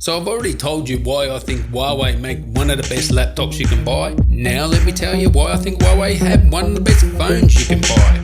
So I've already told you why I think Huawei make one of the best laptops you can buy. Now let me tell you why I think Huawei have one of the best phones you can buy.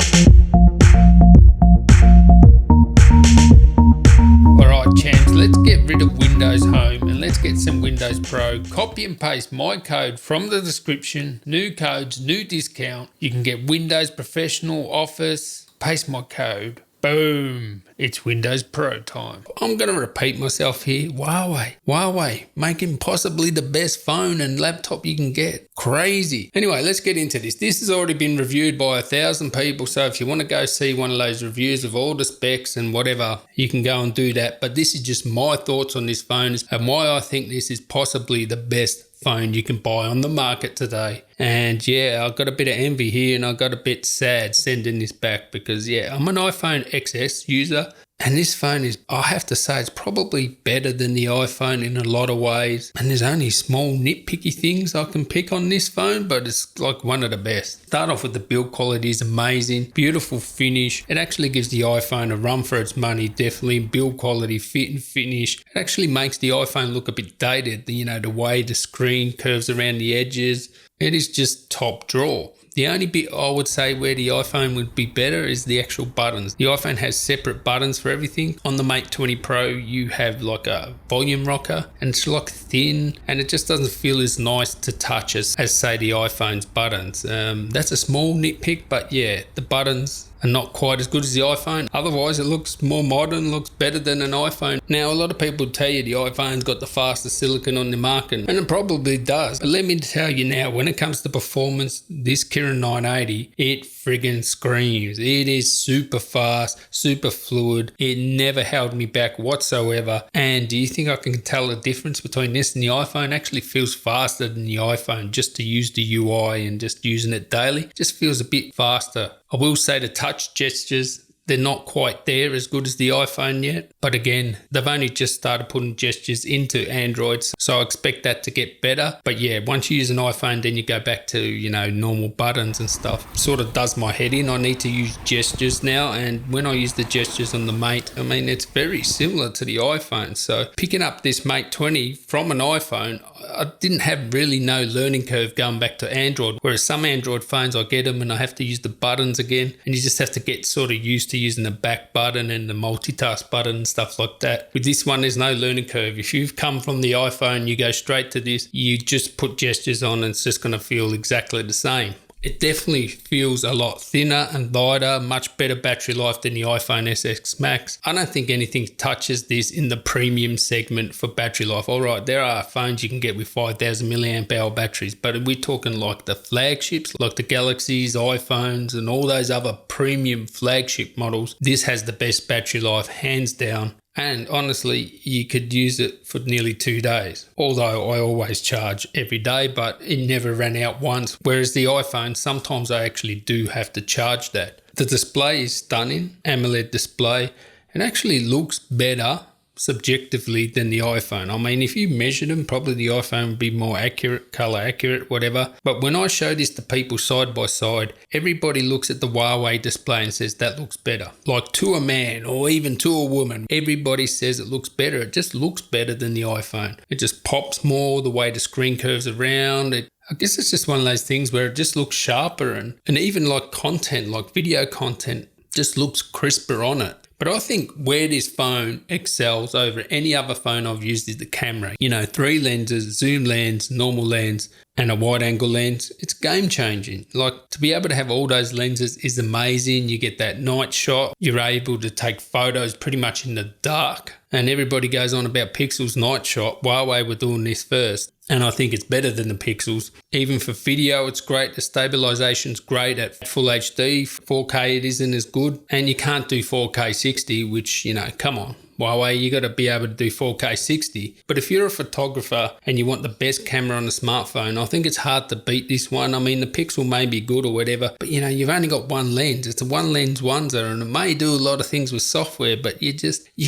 Alright champs, let's get rid of Windows Home and let's get some Windows Pro. Copy and paste my code from the description. New codes, new discount. You can get Windows Professional, Office. Paste my code. Boom! It's Windows Pro time. I'm going to repeat myself here. Huawei, making possibly the best phone and laptop you can get. Crazy. Anyway, let's get into this. This has already been reviewed by 1,000 people, so if you want to go see one of those reviews of all the specs and whatever, you can go and do that. But this is just my thoughts on this phone and why I think this is possibly the best phone you can buy on the market today. And yeah, I got a bit of envy here and I got a bit sad sending this back because yeah, I'm an iPhone XS user and this phone is, I have to say, it's probably better than the iPhone in a lot of ways. And there's only small nitpicky things I can pick on this phone, but it's like one of the best. Start off with the build quality is amazing, beautiful finish. It actually gives the iPhone a run for its money, definitely. Build quality, fit and finish. It actually makes the iPhone look a bit dated, you know, the way the screen curves around the edges. It is just top drawer. The only bit I would say where the iPhone would be better is the actual buttons. The iPhone has separate buttons for everything. On the Mate 20 Pro, you have like a volume rocker and it's like thin and it just doesn't feel as nice to touch as say the iPhone's buttons. That's a small nitpick, but yeah, the buttons are not quite as good as the iPhone. Otherwise, it looks more modern, looks better than an iPhone. Now, a lot of people tell you the iPhone's got the fastest silicon on the market, and it probably does. But let me tell you now, when it comes to performance, this Kirin 980, it friggin' screams. It is super fast, super fluid. It never held me back whatsoever. And do you think I can tell the difference between this and the iPhone? It actually feels faster than the iPhone just to use the UI and just using it daily. It just feels a bit faster. I will say the touch gestures, they're not quite there as good as the iPhone yet. But again, they've only just started putting gestures into Android, so I expect that to get better. But yeah, once you use an iPhone, then you go back to, you know, normal buttons and stuff. Sort of does my head in. I need to use gestures now. And when I use the gestures on the Mate, I mean, it's very similar to the iPhone. So picking up this Mate 20 from an iPhone, I didn't have really no learning curve going back to Android. Whereas some Android phones, I get them and I have to use the buttons again. And you just have to get sort of used to using the back button and the multitask button and stuff like that. With this one, there's no learning curve. If you've come from the iPhone, you go straight to this, you just put gestures on and it's just going to feel exactly the same. It definitely feels a lot thinner and lighter, much better battery life than the iPhone SX Max. I don't think anything touches this in the premium segment for battery life. All right, there are phones you can get with 5,000 milliamp hour batteries, but we're talking like the flagships, like the Galaxies, iPhones, and all those other premium flagship models. This has the best battery life, hands down. And honestly, you could use it for nearly 2 days. Although I always charge every day, but it never ran out once. Whereas the iPhone, sometimes I actually do have to charge that. The display is stunning, AMOLED display. It actually looks better subjectively than the iPhone. I mean, if you measured them, probably the iPhone would be more accurate, color accurate, whatever. But when I show this to people side by side, everybody looks at the Huawei display and says that looks better. Like to a man or even to a woman, everybody says it looks better. It just looks better than the iPhone. It just pops more, the way the screen curves around. I guess it's just one of those things where it just looks sharper and even like content, like video content, just looks crisper on it. But I think where this phone excels over any other phone I've used is the camera. You know, 3 lenses, zoom lens, normal lens, and a wide angle lens. It's game changing. Like to be able to have all those lenses is amazing. You get that night shot. You're able to take photos pretty much in the dark. And everybody goes on about Pixel's night shot. Huawei were doing this first. And I think it's better than the Pixels. Even for video, it's great. The stabilization's great at full HD. 4K, it isn't as good. And you can't do 4K 60, which, you know, come on. Huawei, you got to be able to do 4K 60. But if you're a photographer and you want the best camera on a smartphone, I think it's hard to beat this one. I mean, the Pixel may be good or whatever, but you know, you've only got one lens. It's a one lens oneser and it may do a lot of things with software, but you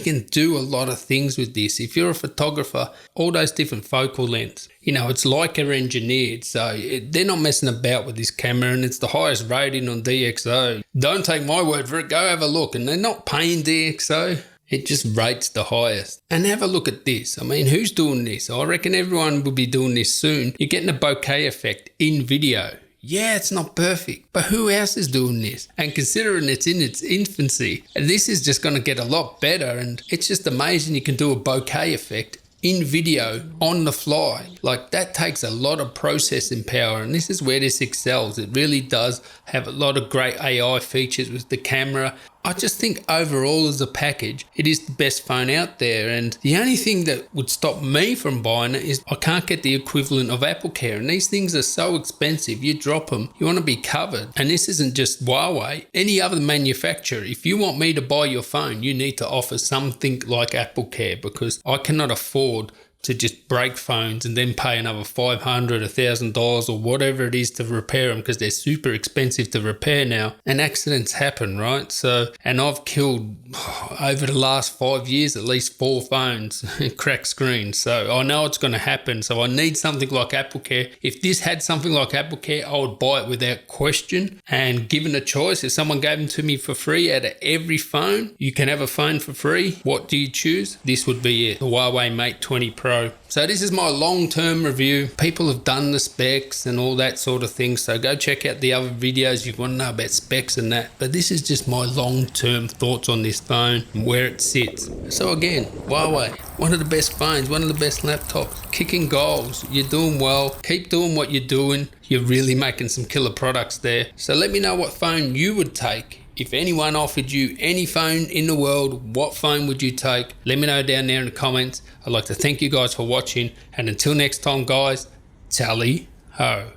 can do a lot of things with this. If you're a photographer, all those different focal lengths, you know, it's Leica engineered, so they're not messing about with this camera, and it's the highest rating on DxO. Don't take my word for it, go have a look. And they're not paying DxO. It just rates the highest. And have a look at this. I mean, who's doing this? I reckon everyone will be doing this soon. You're getting a bokeh effect in video. Yeah, it's not perfect, but who else is doing this? And considering it's in its infancy, this is just going to get a lot better. And it's just amazing you can do a bokeh effect in video on the fly. Like, that takes a lot of processing power, and this is where this excels. It really does have a lot of great AI features with the camera. I just think overall as a package, it is the best phone out there, and the only thing that would stop me from buying it is I can't get the equivalent of AppleCare, and these things are so expensive. You drop them, you want to be covered. And this isn't just Huawei, any other manufacturer. If you want me to buy your phone, you need to offer something like AppleCare, because I cannot afford to just break phones and then pay another $500, $1,000 or whatever it is to repair them, because they're super expensive to repair now. And accidents happen, right? So, and I've killed over the last 5 years at least 4 phones, cracked screens. So I know it's going to happen. So I need something like AppleCare. If this had something like AppleCare, I would buy it without question. And given a choice, if someone gave them to me for free out of every phone, you can have a phone for free. What do you choose? This would be it, the Huawei Mate 20 Pro. So this is my long-term review. People have done the specs and all that sort of thing, so go check out the other videos if you want to know about specs and that. But this is just my long-term thoughts on this phone and where it sits. So again, Huawei, one of the best phones, one of the best laptops, kicking goals. You're doing well. Keep doing what you're doing. You're really making some killer products there. So let me know what phone you would take. If anyone offered you any phone in the world, what phone would you take? Let me know down there in the comments. I'd like to thank you guys for watching. And until next time, guys, tally ho.